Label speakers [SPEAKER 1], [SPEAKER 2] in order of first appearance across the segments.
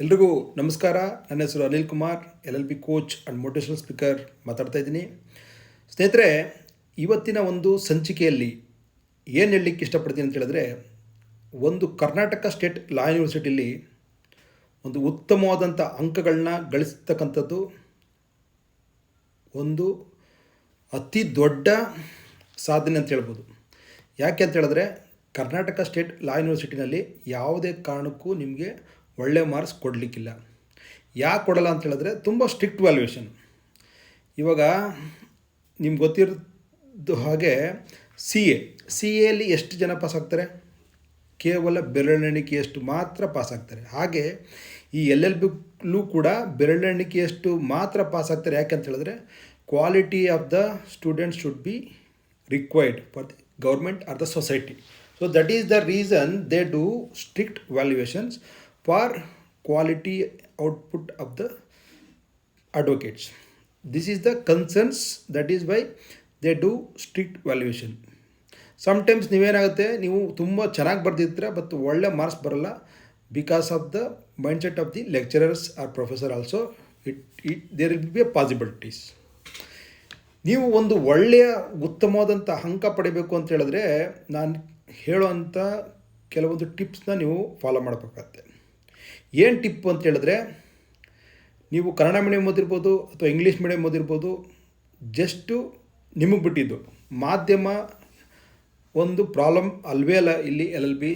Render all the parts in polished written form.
[SPEAKER 1] ಎಲ್ರಿಗೂ ನಮಸ್ಕಾರ. ನನ್ನ ಹೆಸರು Anil Kumar, LLB coach and motivational speaker ಮಾತಾಡ್ತಾ ಇದ್ದೀನಿ. ಸ್ನೇಹಿತರೆ, ಇವತ್ತಿನ ಒಂದು ಸಂಚಿಕೆಯಲ್ಲಿ ಏನು ಹೇಳಲಿಕ್ಕೆ ಇಷ್ಟಪಡ್ತೀನಿ ಅಂತ ಹೇಳಿದ್ರೆ, ಒಂದು ಕರ್ನಾಟಕ ಸ್ಟೇಟ್ ಲಾ ಯೂನಿವರ್ಸಿಟಿಯಲ್ಲಿ ಒಂದು ಉತ್ತಮವಾದಂಥ ಅಂಕಗಳನ್ನ ಗಳಿಸ್ತಕ್ಕಂಥದ್ದು ಒಂದು ಅತಿ ದೊಡ್ಡ ಸಾಧನೆ ಅಂತ ಹೇಳ್ಬೋದು. ಯಾಕೆ ಅಂತ ಹೇಳಿದ್ರೆ, ಕರ್ನಾಟಕ ಸ್ಟೇಟ್ ಲಾ ಯೂನಿವರ್ಸಿಟಿನಲ್ಲಿ ಯಾವುದೇ ಕಾರಣಕ್ಕೂ ನಿಮಗೆ ಒಳ್ಳೆ ಮಾರ್ಕ್ಸ್ ಕೊಡಲಿಕ್ಕಿಲ್ಲ. ಯಾಕೆ ಕೊಡಲ್ಲ ಅಂತ ಹೇಳಿದ್ರೆ, ತುಂಬ ಸ್ಟ್ರಿಕ್ಟ್ ವ್ಯಾಲ್ಯೂಯೇಷನ್. ಇವಾಗ ನಿಮ್ಗೆ ಗೊತ್ತಿರೋದು ಹಾಗೆ ಸಿ ಎಲ್ಲಿ ಎಷ್ಟು ಜನ ಪಾಸ್ ಆಗ್ತಾರೆ? ಕೇವಲ ಬೆರಳೆಣಿಕೆಯಷ್ಟು ಮಾತ್ರ ಪಾಸ್ ಆಗ್ತಾರೆ. ಹಾಗೆ ಈ LLBಲೂ ಕೂಡ ಬೆರಳೆಣಿಕೆಯಷ್ಟು ಮಾತ್ರ ಪಾಸ್ ಆಗ್ತಾರೆ. ಯಾಕೆ ಅಂತ ಹೇಳಿದ್ರೆ, quality of the students should be required for the government are the society. So that is the reason they do strict valuations for quality output of the advocates. This is the concerns, that is why they do strict valuation. Sometimes ನೀವೇನಾಗುತ್ತೆ, ನೀವು ತುಂಬ ಚೆನ್ನಾಗಿ ಬರ್ದಿರ್ತೀರ but ಒಳ್ಳೆ marks ಬರಲ್ಲ. Because of the mindset of the lecturers or professor also there will be a possibilities. ನೀವು ಒಂದು ಒಳ್ಳೆಯ ಉತ್ತಮವಾದಂಥ ಅಂಕ ಪಡಿಬೇಕು ಅಂತ ಹೇಳಿದ್ರೆ, ನಾನು ಹೇಳೋವಂಥ ಕೆಲವೊಂದು ಟಿಪ್ಸ್ನ ನೀವು ಫಾಲೋ ಮಾಡಬೇಕಾಗತ್ತೆ. ಏನು ಟಿಪ್ ಅಂತ ಹೇಳಿದ್ರೆ, ನೀವು ಕನ್ನಡ ಮೀಡಿಯಮ್ ಓದಿರ್ಬೋದು ಅಥವಾ ಇಂಗ್ಲೀಷ್ ಮೀಡಿಯಮ್ ಓದಿರ್ಬೋದು, ಜಸ್ಟು ನಿಮಗೆ ಬಿಟ್ಟಿದ್ದು ಮಾಧ್ಯಮ ಒಂದು ಪ್ರಾಬ್ಲಮ್ ಅಲ್ವೇ ಅಲ್ಲ. ಇಲ್ಲಿ LLB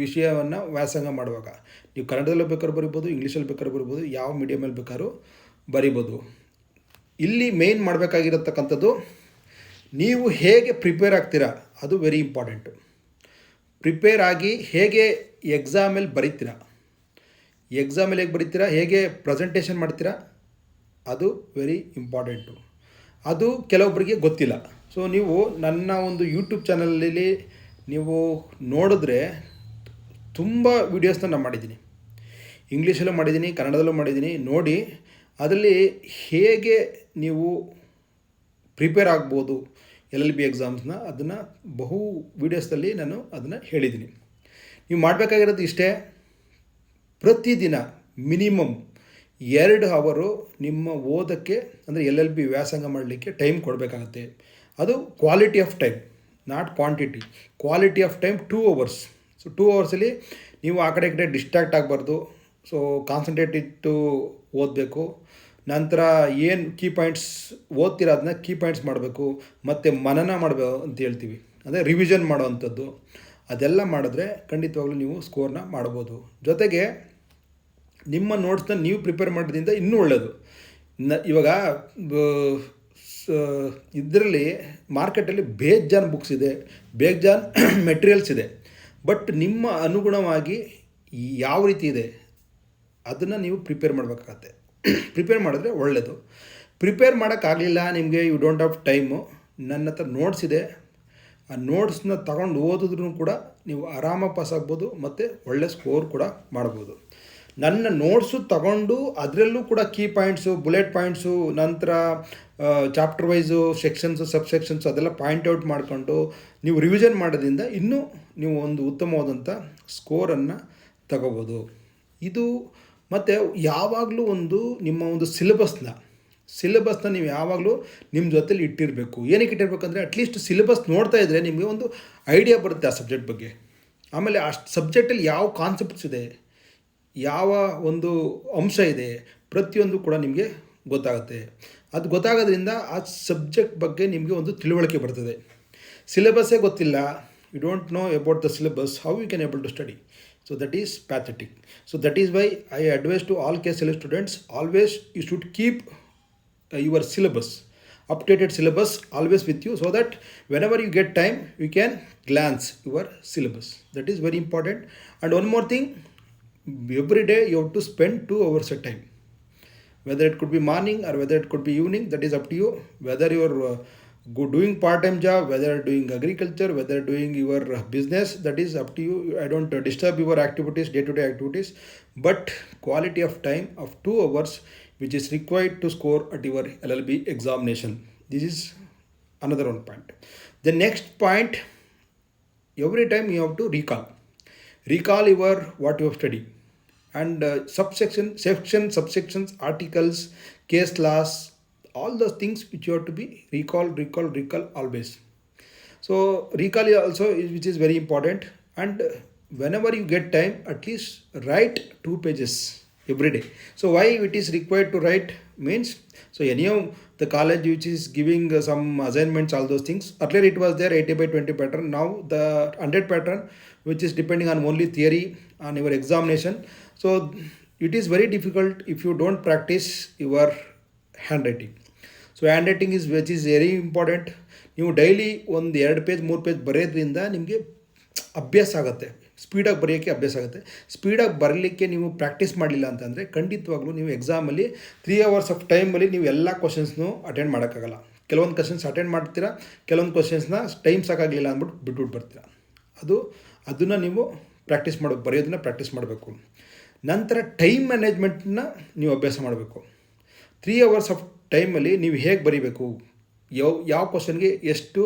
[SPEAKER 1] ವಿಷಯವನ್ನು ವ್ಯಾಸಂಗ ಮಾಡುವಾಗ ನೀವು ಕನ್ನಡದಲ್ಲೂ ಬೇಕಾದ್ರೂ ಬರಿಬೋದು, ಇಂಗ್ಲೀಷಲ್ಲಿ ಬೇಕಾದ್ರೂ ಬರಿಬೋದು, ಯಾವ ಮೀಡಿಯಮಲ್ಲಿ ಬೇಕಾದ್ರೂ ಬರಿಬೋದು. ಇಲ್ಲಿ ಮೇಯ್ನ್ ಮಾಡಬೇಕಾಗಿರತಕ್ಕಂಥದ್ದು, ನೀವು ಹೇಗೆ ಪ್ರಿಪೇರ್ ಆಗ್ತೀರಾ, ಅದು ವೆರಿ ಇಂಪಾರ್ಟೆಂಟು. ಪ್ರಿಪೇರ್ ಆಗಿ ಹೇಗೆ ಎಕ್ಸಾಮಲ್ಲಿ ಬರೀತೀರಾ, ಎಕ್ಸಾಮಲ್ಲಿ ಹೇಗೆ ಬರೀತೀರಾ, ಹೇಗೆ ಪ್ರೆಸೆಂಟೇಷನ್ ಮಾಡ್ತೀರಾ, ಅದು ವೆರಿ ಇಂಪಾರ್ಟೆಂಟು. ಅದು ಕೆಲವೊಬ್ಬರಿಗೆ ಗೊತ್ತಿಲ್ಲ. ಸೊ ನೀವು ನನ್ನ ಒಂದು ಯೂಟ್ಯೂಬ್ ಚಾನಲಲ್ಲಿ ನೀವು ನೋಡಿದ್ರೆ ತುಂಬ ವೀಡಿಯೋಸ್ನ ನಾನು ಮಾಡಿದ್ದೀನಿ. ಇಂಗ್ಲೀಷಲ್ಲೂ ಮಾಡಿದ್ದೀನಿ, ಕನ್ನಡದಲ್ಲೂ ಮಾಡಿದ್ದೀನಿ. ನೋಡಿ, ಅದರಲ್ಲಿ ಹೇಗೆ ನೀವು ಪ್ರಿಪೇರ್ ಆಗ್ಬೋದು LLB ಎಕ್ಸಾಮ್ಸ್ನ, ಅದನ್ನು ಬಹು ವೀಡಿಯೋಸ್ದಲ್ಲಿ ನಾನು ಅದನ್ನು ಹೇಳಿದ್ದೀನಿ. ನೀವು ಮಾಡಬೇಕಾಗಿರೋದು ಇಷ್ಟೇ, ಪ್ರತಿದಿನ ಮಿನಿಮಮ್ 2 ಅವರು ನಿಮ್ಮ ಓದೋಕ್ಕೆ ಅಂದರೆ LLB ವ್ಯಾಸಂಗ ಮಾಡಲಿಕ್ಕೆ ಟೈಮ್ ಕೊಡಬೇಕಾಗತ್ತೆ. ಅದು quality of time, not quantity. Quality of time 2 hours. So 2 ಅವರ್ಸಲ್ಲಿ ನೀವು ಆ ಕಡೆ ಈ ಕಡೆ ಡಿಸ್ಟ್ರಾಕ್ಟ್ ಆಗಬಾರ್ದು. ಸೊ ಕಾನ್ಸಂಟ್ರೇಟ್ ಇಟ್ಟು ಓದಬೇಕು. ನಂತರ ಏನು ಕೀ ಪಾಯಿಂಟ್ಸ್ ಓದ್ತೀರ ಅದನ್ನ ಕೀ ಪಾಯಿಂಟ್ಸ್ ಮಾಡಬೇಕು. ಮತ್ತು ಮನನ ಮಾಡಬೇಕು ಅಂತ ಹೇಳ್ತೀವಿ, ಅದೇ ರಿವಿಷನ್ ಮಾಡೋವಂಥದ್ದು. ಅದೆಲ್ಲ ಮಾಡಿದ್ರೆ ಖಂಡಿತವಾಗ್ಲೂ ನೀವು ಸ್ಕೋರ್ನ ಮಾಡ್ಬೋದು. ಜೊತೆಗೆ ನಿಮ್ಮ ನೋಟ್ಸ್ನ ನೀವು ಪ್ರಿಪೇರ್ ಮಾಡೋದ್ರಿಂದ ಇನ್ನೂ ಒಳ್ಳೆಯದು. ಇವಾಗ ಇದರಲ್ಲಿ ಮಾರ್ಕೆಟಲ್ಲಿ ಬೇಜಾನ್ ಬುಕ್ಸ್ ಇದೆ, ಬೇಜಾನ್ ಮೆಟೀರಿಯಲ್ಸ್ ಇದೆ. ಬಟ್ ನಿಮ್ಮ ಅನುಗುಣವಾಗಿ ಯಾವ ರೀತಿ ಇದೆ ಅದನ್ನು ನೀವು ಪ್ರಿಪೇರ್ ಮಾಡಬೇಕಾಗತ್ತೆ. ಪ್ರಿಪೇರ್ ಮಾಡಿದ್ರೆ ಒಳ್ಳೆಯದು. ಪ್ರಿಪೇರ್ ಮಾಡೋಕ್ಕಾಗಲಿಲ್ಲ ನಿಮಗೆ, ಯು ಡೋಂಟ್ ಹ್ಯಾವ್ ಟೈಮು, ನನ್ನ ಹತ್ರ ನೋಟ್ಸ್ ಇದೆ, ಆ ನೋಟ್ಸ್ನ ತಗೊಂಡು ಓದಿದ್ರೂ ಕೂಡ ನೀವು ಆರಾಮಾಗಿ ಪಾಸ್ ಆಗ್ಬೋದು ಮತ್ತು ಒಳ್ಳೆ ಸ್ಕೋರ್ ಕೂಡ ಮಾಡ್ಬೋದು. ನನ್ನ ನೋಟ್ಸು ತಗೊಂಡು ಅದರಲ್ಲೂ ಕೂಡ ಕೀ ಪಾಯಿಂಟ್ಸು, ಬುಲೆಟ್ ಪಾಯಿಂಟ್ಸು, ನಂತರ ಚಾಪ್ಟರ್ ವೈಸು ಸೆಕ್ಷನ್ಸು, ಸಬ್ಸೆಕ್ಷನ್ಸು ಅದೆಲ್ಲ ಪಾಯಿಂಟ್ ಔಟ್ ಮಾಡಿಕೊಂಡು ನೀವು ರಿವಿಷನ್ ಮಾಡೋದ್ರಿಂದ ಇನ್ನೂ ನೀವು ಒಂದು ಉತ್ತಮವಾದಂಥ ಸ್ಕೋರನ್ನು ತಗೋಬೋದು. ಇದು ಮತ್ತು ಯಾವಾಗಲೂ ನಿಮ್ಮ ಒಂದು ಸಿಲೆಬಸ್ನ ನೀವು ಯಾವಾಗಲೂ ನಿಮ್ಮ ಜೊತೆಲಿ ಇಟ್ಟಿರಬೇಕು. ಏನಕ್ಕೆ ಇಟ್ಟಿರ್ಬೇಕಂದ್ರೆ, ಅಟ್ಲೀಸ್ಟ್ ಸಿಲೆಬಸ್ ನೋಡ್ತಾ ಇದ್ದರೆ ನಿಮಗೆ ಒಂದು ಐಡಿಯಾ ಬರುತ್ತೆ ಆ ಸಬ್ಜೆಕ್ಟ್ ಬಗ್ಗೆ. ಆಮೇಲೆ ಆ ಸಬ್ಜೆಕ್ಟಲ್ಲಿ ಯಾವ ಕಾನ್ಸೆಪ್ಟ್ಸ್ ಇದೆ, ಯಾವ ಒಂದು ಅಂಶ ಇದೆ, ಪ್ರತಿಯೊಂದು ಕೂಡ ನಿಮಗೆ ಗೊತ್ತಾಗುತ್ತೆ. ಅದು ಗೊತ್ತಾಗೋದ್ರಿಂದ ಆ ಸಬ್ಜೆಕ್ಟ್ ಬಗ್ಗೆ ನಿಮಗೆ ಒಂದು ತಿಳುವಳಿಕೆ ಬರ್ತದೆ. ಸಿಲೆಬಸ್ಸೇ ಗೊತ್ತಿಲ್ಲ, you don't know about the syllabus, how you can able to study? So that is pathetic. So that is why I advise to all KSLE students, always you should keep your syllabus, updated syllabus always with you, so that whenever you get time you can glance your syllabus. That is very important. And one more thing, every day you have to spend 2 hours a time, whether it could be morning or whether it could be evening, that is up to you. Whether you are doing part-time job, whether doing agriculture, whether doing your business, that is up to you. I don't disturb your activities, day-to-day activities, but quality of time of 2 hours which is required to score at your LLB examination. This is another one point. The next point, every time you have to recall your what you have studied. and subsections, articles, case laws, all those things which you have to be recall always. So recall is also which is very important. And whenever you get time, at least write 2 pages every day. So why it is required to write means, so anyhow the college which is giving some assignments, all those things, earlier it was there 80/20 pattern. Now the 100 pattern, which is depending on only theory on your examination. So it is very difficult if you don't practice your handwriting. So hand writing which is very important. ನೀವು daily ಒಂದು 2 page 3 page ಬರೆಯೋದ್ರಿಂದ ನಿಮಗೆ ಅಭ್ಯಾಸ ಆಗುತ್ತೆ, ಸ್ಪೀಡಾಗಿ ಬರೆಯೋಕ್ಕೆ ಅಭ್ಯಾಸ ಆಗುತ್ತೆ. ಸ್ಪೀಡಾಗಿ ಬರಲಿಕ್ಕೆ ನೀವು ಪ್ರಾಕ್ಟೀಸ್ ಮಾಡಲಿಲ್ಲ ಅಂತಂದರೆ ಖಂಡಿತವಾಗ್ಲೂ ನೀವು ಎಕ್ಸಾಮಲ್ಲಿ 3 hours ಆಫ್ ಟೈಮಲ್ಲಿ ನೀವು ಎಲ್ಲ ಕ್ವಶನ್ಸ್ನೂ ಅಟೆಂಡ್ ಮಾಡೋಕ್ಕಾಗಲ್ಲ. ಕೆಲವೊಂದು ಕ್ವಶನ್ಸ್ ಅಟೆಂಡ್ ಮಾಡ್ತೀರಾ, ಕೆಲವೊಂದು ಕ್ವಶನ್ಸ್ನ ಟೈಮ್ ಸಾಕಾಗಲಿಲ್ಲ ಅಂದ್ಬಿಟ್ಟು ಬಿಟ್ಬಿಟ್ಟು ಬರ್ತೀರಾ. ಅದನ್ನು ನೀವು ಪ್ರಾಕ್ಟೀಸ್ ಬರೆಯೋದನ್ನ ಪ್ರಾಕ್ಟೀಸ್ ಮಾಡಬೇಕು. ನಂತರ ಟೈಮ್ ಮ್ಯಾನೇಜ್ಮೆಂಟನ್ನ ನೀವು ಅಭ್ಯಾಸ ಮಾಡಬೇಕು. 3 hours ಆಫ್ ಟೈಮಲ್ಲಿ ನೀವು ಹೇಗೆ ಬರೀಬೇಕು, ಯಾವ ಕ್ವಶನ್ಗೆ ಎಷ್ಟು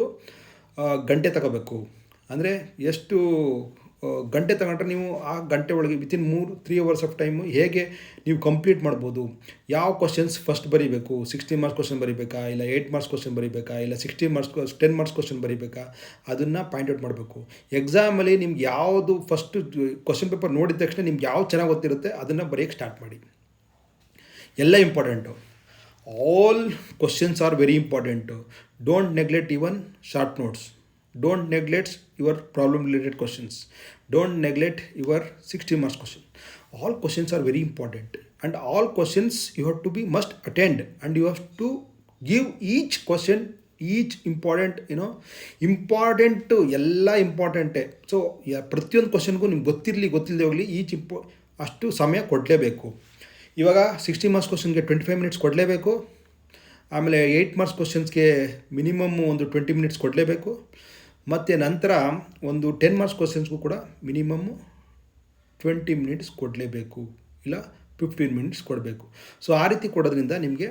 [SPEAKER 1] ಗಂಟೆ ತಗೋಬೇಕು, ಅಂದರೆ ಎಷ್ಟು ಗಂಟೆ ತಗೊಂಡ್ರೆ ನೀವು ಆ ಗಂಟೆ ಒಳಗೆ ವಿತಿನ್ 3 hours ಆಫ್ ಟೈಮು ಹೇಗೆ ನೀವು ಕಂಪ್ಲೀಟ್ ಮಾಡ್ಬೋದು, ಯಾವ ಕ್ವಶನ್ಸ್ ಫಸ್ಟ್ ಬರೀಬೇಕು, 16 marks ಕ್ವಶನ್ ಬರೀಬೇಕಾ, ಇಲ್ಲ 8 marks ಕ್ವಶನ್ ಬರೀಬೇಕಾ, ಇಲ್ಲ 16 marks 10 marks ಕ್ವಶನ್ ಬರೀಬೇಕಾ, ಅದನ್ನು ಪಾಯಿಂಟ್ ಔಟ್ ಮಾಡಬೇಕು. ಎಕ್ಸಾಮಲ್ಲಿ ನಿಮ್ಗೆ ಯಾವುದು ಫಸ್ಟ್ ಕ್ವಶನ್ ಪೇಪರ್ ನೋಡಿದ ತಕ್ಷಣ ನಿಮ್ಗೆ ಯಾವ್ದು ಚೆನ್ನಾಗಿ ಗೊತ್ತಿರುತ್ತೆ ಅದನ್ನು ಬರೆಯೋಕ್ಕೆ ಸ್ಟಾರ್ಟ್ ಮಾಡಿ. ಎಲ್ಲ important, all questions are very important. Don't neglect even short notes. Don't neglect your problem related questions. Don't neglect your 60 marks question. All questions are very important, and all questions you have to be must attend, and you have to give each question each important, important, ಎಲ್ಲ ಇಂಪಾರ್ಟೆಂಟೇ. So ಪ್ರತಿಯೊಂದು ಕ್ವಶನ್ಗೂ ನಿಮ್ಗೆ ಗೊತ್ತಿಲ್ಲದೆ ಹೋಗಲಿ ಅಷ್ಟು ಸಮಯ ಕೊಡಲೇಬೇಕು. ಇವಾಗ 60 marks ಕ್ವಶನ್ಗೆ 25 minutes ಕೊಡಲೇಬೇಕು. ಆಮೇಲೆ 8 marks ಕ್ವಶನ್ಸ್ಗೆ ಮಿನಿಮಮ್ ಒಂದು 20 minutes ಕೊಡಲೇಬೇಕು. ಮತ್ತು ನಂತರ ಒಂದು 10 marks ಕ್ವಶನ್ಸ್ಗೂ ಕೂಡ ಮಿನಿಮಮ್ಮು 20 minutes ಕೊಡಲೇಬೇಕು, ಇಲ್ಲ 15 minutes ಕೊಡಬೇಕು. ಸೊ ಆ ರೀತಿ ಕೊಡೋದ್ರಿಂದ ನಿಮಗೆ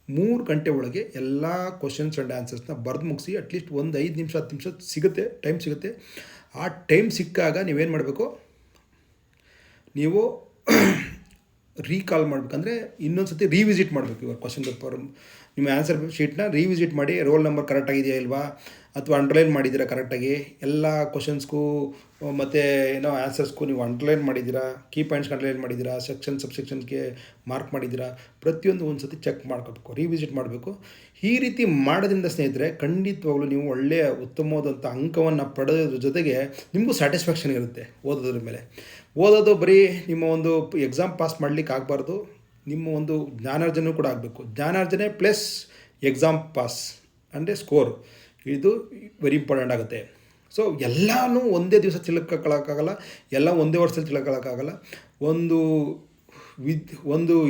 [SPEAKER 1] 3 ಗಂಟೆ ಒಳಗೆ ಎಲ್ಲ ಕ್ವಶನ್ಸ್ ಆ್ಯಂಡ್ ಆನ್ಸರ್ಸ್ನ ಬರೆದು ಮುಗಿಸಿ ಅಟ್ಲೀಸ್ಟ್ ಒಂದು 5 ನಿಮಿಷ 10 ನಿಮಿಷ ಸಿಗುತ್ತೆ, ಟೈಮ್ ಸಿಗುತ್ತೆ. ಆ ಟೈಮ್ ಸಿಕ್ಕಾಗ ನೀವೇನು ಮಾಡಬೇಕು, ನೀವು ರೀಕಾಲ್ ಮಾಡಬೇಕಂದ್ರೆ ಇನ್ನೊಂದು ಸತಿ ರಿವಿಸಿಟ್ ಮಾಡಬೇಕು. ಇವಾಗ ಕ್ವಶನ್ ಪೇಪರ್ ನಿಮ್ಮ ಆನ್ಸರ್ ಶೀಟ್ನ ರಿವಿಸಿಟ್ ಮಾಡಿ, ರೋಲ್ ನಂಬರ್ ಕರೆಕ್ಟಾಗಿದೆಯಾ ಇಲ್ವಾ, ಅಥವಾ ಅಂಡರ್ಲೈನ್ ಮಾಡಿದ್ದೀರಾ ಕರೆಕ್ಟಾಗಿ ಎಲ್ಲ ಕ್ವಶನ್ಸ್ಗೂ, ಮತ್ತು ಆನ್ಸರ್ಸ್ಗೂ ನೀವು ಅಂಡರ್ಲೈನ್ ಮಾಡಿದ್ದೀರಾ, ಕೀ ಪಾಯಿಂಟ್ಸ್ಗೆ ಅಂಡರ್ಲೈನ್ ಮಾಡಿದ್ದೀರಾ, ಸಬ್ಸೆಕ್ಷನ್ಸ್ಗೆ ಮಾರ್ಕ್ ಮಾಡಿದ್ದೀರಾ, ಪ್ರತಿಯೊಂದು ಒಂದು ಸತಿ ಚೆಕ್ ಮಾಡ್ಕೋಬೇಕು, ರಿವಿಸಿಟ್ ಮಾಡಬೇಕು. ಈ ರೀತಿ ಮಾಡೋದ್ರಿಂದ ಸ್ನೇಹಿತರೆ ಖಂಡಿತವಾಗ್ಲೂ ನೀವು ಒಳ್ಳೆಯ ಉತ್ತಮವಾದಂಥ ಅಂಕವನ್ನು ಪಡೆಯೋದ್ರ ಜೊತೆಗೆ ನಿಮಗೂ ಸ್ಯಾಟಿಸ್ಫ್ಯಾಕ್ಷನ್ ಇರುತ್ತೆ ಓದೋದ್ರ ಮೇಲೆ. ಓದೋದು ಬರೀ ನಿಮ್ಮ ಒಂದು ಎಕ್ಸಾಮ್ ಪಾಸ್ ಮಾಡಲಿಕ್ಕೆ ಆಗಬಾರ್ದು, ನಿಮ್ಮ ಒಂದು ಜ್ಞಾನಾರ್ಜನೆ ಕೂಡ ಆಗಬೇಕು. ಜ್ಞಾನಾರ್ಜನೆ ಪ್ಲಸ್ ಎಕ್ಸಾಮ್ ಪಾಸ್ ಅಂದರೆ ಸ್ಕೋರ್, ಇದು ವೆರಿ ಇಂಪಾರ್ಟೆಂಟ್ ಆಗುತ್ತೆ. ಸೊ ಎಲ್ಲನೂ ಒಂದೇ ದಿವಸ ತಿಳ್ಕೊಳ್ಳೋಕ್ಕಾಗಲ್ಲ, ಎಲ್ಲ ಒಂದೇ ವರ್ಷದಲ್ಲಿ ತಿಳ್ಕೊಳ್ಳೋಕ್ಕಾಗಲ್ಲ. ಒಂದು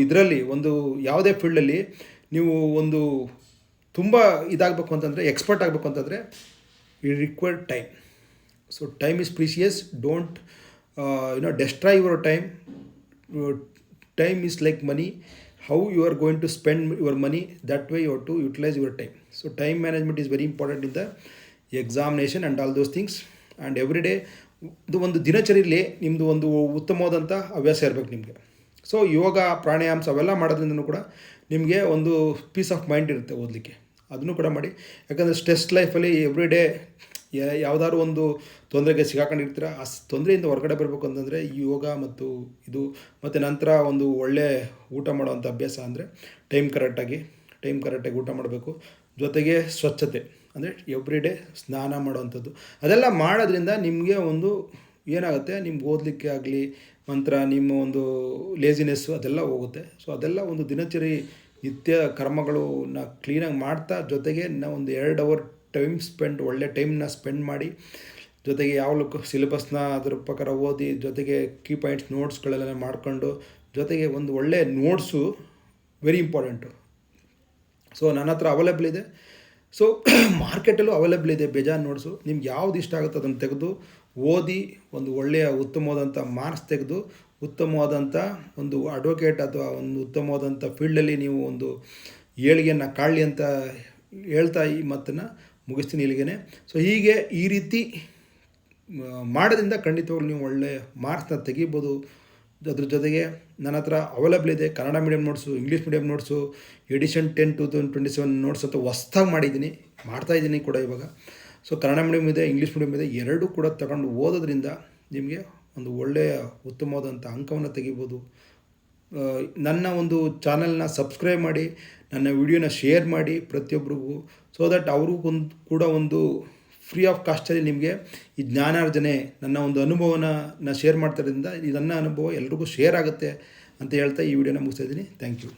[SPEAKER 1] ಇದರಲ್ಲಿ ಒಂದು ಯಾವುದೇ ಫೀಲ್ಡಲ್ಲಿ ನೀವು ಒಂದು ತುಂಬ ಇದಾಗಬೇಕು ಅಂತಂದರೆ, ಎಕ್ಸ್ಪರ್ಟ್ ಆಗಬೇಕು ಅಂತಂದರೆ it required time. So time is precious. Don't destroy your time. Time is like money. How you are going to spend your money, that way you have to utilize your time. So time management is very important in the examination and all those things. And every day ಒಂದು ದಿನಚರಿಯಲ್ಲಿ ನಿಮ್ಮದು ಒಂದು ಉತ್ತಮವಾದಂಥ ಹವ್ಯಾಸ ಇರಬೇಕು ನಿಮಗೆ. So ಯೋಗ, ಪ್ರಾಣಾಯಾಮ ಅವೆಲ್ಲ ಮಾಡೋದ್ರಿಂದ ಕೂಡ ನಿಮಗೆ ಒಂದು ಪೀಸ್ ಆಫ್ ಮೈಂಡ್ ಇರುತ್ತೆ ಓದಲಿಕ್ಕೆ. ಅದನ್ನು ಕೂಡ ಮಾಡಿ. ಯಾಕಂದರೆ ಸ್ಟ್ರೆಸ್ ಲೈಫಲ್ಲಿ ಎವ್ರಿ ಡೇ ಯಾವುದಾದ್ರು ಒಂದು ತೊಂದರೆಗೆ ಸಿಗಾಕೊಂಡಿರ್ತೀರ. ಆ ತೊಂದರೆಯಿಂದ ಹೊರಗಡೆ ಬರಬೇಕು ಅಂತಂದರೆ ಯೋಗ ಮತ್ತು ಮತ್ತು ನಂತರ ಒಂದು ಒಳ್ಳೆ ಊಟ ಮಾಡೋವಂಥ ಅಭ್ಯಾಸ ಅಂದರೆ ಟೈಮ್ ಕರೆಕ್ಟಾಗಿ ಊಟ ಮಾಡಬೇಕು. ಜೊತೆಗೆ ಸ್ವಚ್ಛತೆ ಅಂದರೆ ಎವ್ರಿ ಡೇ ಸ್ನಾನ ಮಾಡೋವಂಥದ್ದು, ಅದೆಲ್ಲ ಮಾಡೋದ್ರಿಂದ ನಿಮಗೆ ಒಂದು ಏನಾಗುತ್ತೆ, ನಿಮ್ಗೆ ಓದಲಿಕ್ಕೆ ಆಗಲಿ, ನಂತರ ನಿಮ್ಮ ಒಂದು ಲೇಜಿನೆಸ್ಸು ಅದೆಲ್ಲ ಹೋಗುತ್ತೆ. ಸೊ ಅದೆಲ್ಲ ಒಂದು ದಿನಚರಿ ನಿತ್ಯ ಕರ್ಮಗಳನ್ನ ಕ್ಲೀನಾಗಿ ಮಾಡ್ತಾ, ಜೊತೆಗೆ ನಾವು ಒಂದು 2 hour ಟೈಮ್ ಒಳ್ಳೆ ಟೈಮ್ನ ಸ್ಪೆಂಡ್ ಮಾಡಿ, ಜೊತೆಗೆ ಯಾವ ಸಿಲೆಬಸ್ನ ಅದ್ರ ಪ್ರಕಾರ ಓದಿ, ಜೊತೆಗೆ ಕೀ ಪಾಯಿಂಟ್ಸ್ ನೋಟ್ಸ್ಗಳೆಲ್ಲ ಮಾಡಿಕೊಂಡು, ಜೊತೆಗೆ ಒಂದು ಒಳ್ಳೆ ನೋಟ್ಸು ವೆರಿ ಇಂಪಾರ್ಟೆಂಟು. ಸೊ ನನ್ನ ಹತ್ರ ಅವೈಲೇಬಲ್ ಇದೆ. ಸೊ ಮಾರ್ಕೆಟಲ್ಲೂ ಅವೈಲೇಬಲ್ ಇದೆ ಬೇಜಾನ್ ನೋಟ್ಸು. ನಿಮ್ಗೆ ಯಾವ್ದು ಇಷ್ಟ ಆಗುತ್ತೋ ಅದನ್ನು ತೆಗೆದು ಓದಿ, ಒಂದು ಒಳ್ಳೆಯ ಉತ್ತಮವಾದಂಥ ಮಾರ್ಕ್ಸ್ ತೆಗೆದು ಉತ್ತಮವಾದಂಥ ಒಂದು ಅಡ್ವೊಕೇಟ್ ಅಥವಾ ಒಂದು ಉತ್ತಮವಾದಂಥ ಫೀಲ್ಡಲ್ಲಿ ನೀವು ಒಂದು ಏಳಿಗೆಯನ್ನು ಕಾಣಲಿ ಅಂತ ಹೇಳ್ತಾ ಈ ಮಾತನ್ನು ಮುಗಿಸ್ತೀನಿ ಇಲ್ಲಿಗೆ. ಸೊ ಹೀಗೆ ಈ ರೀತಿ ಮಾಡೋದ್ರಿಂದ ಖಂಡಿತವಾಗ್ಲೂ ನೀವು ಒಳ್ಳೆಯ ಮಾರ್ಕ್ಸ್ನ ತೆಗಿಬೋದು. ಅದ್ರ ಜೊತೆಗೆ ನನ್ನ ಹತ್ರ ಅವೈಲಬಲ್ ಇದೆ Kannada medium notes, English medium notes, edition 10/2027 notes ಅಂತ ಹೊಸ್ದಾಗಿ ಮಾಡ್ತಾಯಿದ್ದೀನಿ ಕೂಡ ಇವಾಗ. ಸೊ ಕನ್ನಡ ಮೀಡಿಯಮ್ ಇದೆ, ಇಂಗ್ಲೀಷ್ ಮೀಡಿಯಮ್ ಇದೆ, ಎರಡೂ ಕೂಡ ತಗೊಂಡು ಓದೋದ್ರಿಂದ ನಿಮಗೆ ಒಂದು ಒಳ್ಳೆಯ ಉತ್ತಮವಾದಂಥ ಅಂಕವನ್ನು ತೆಗಿಬೋದು. ನನ್ನ ಒಂದು ಚಾನಲ್ನ ಸಬ್ಸ್ಕ್ರೈಬ್ ಮಾಡಿ, ನನ್ನ ವಿಡಿಯೋನ ಶೇರ್ ಮಾಡಿ ಪ್ರತಿಯೊಬ್ಬರಿಗೂ, ಸೊ ದಟ್ ಅವ್ರಿಗೂ ಕೂಡ ಒಂದು ಫ್ರೀ ಆಫ್ ಕಾಸ್ಟಲ್ಲಿ ನಿಮಗೆ ಈ ಜ್ಞಾನಾರ್ಜನೆ, ನನ್ನ ಒಂದು ಅನುಭವನ ಶೇರ್ ಮಾಡ್ತಾರಿಂದ ನನ್ನ ಅನುಭವ ಎಲ್ರಿಗೂ ಶೇರ್ ಆಗುತ್ತೆ ಅಂತ ಹೇಳ್ತಾ ಈ ವಿಡಿಯೋನ ಮುಗಿಸ್ತಾ ಇದ್ದೀನಿ. Thank you.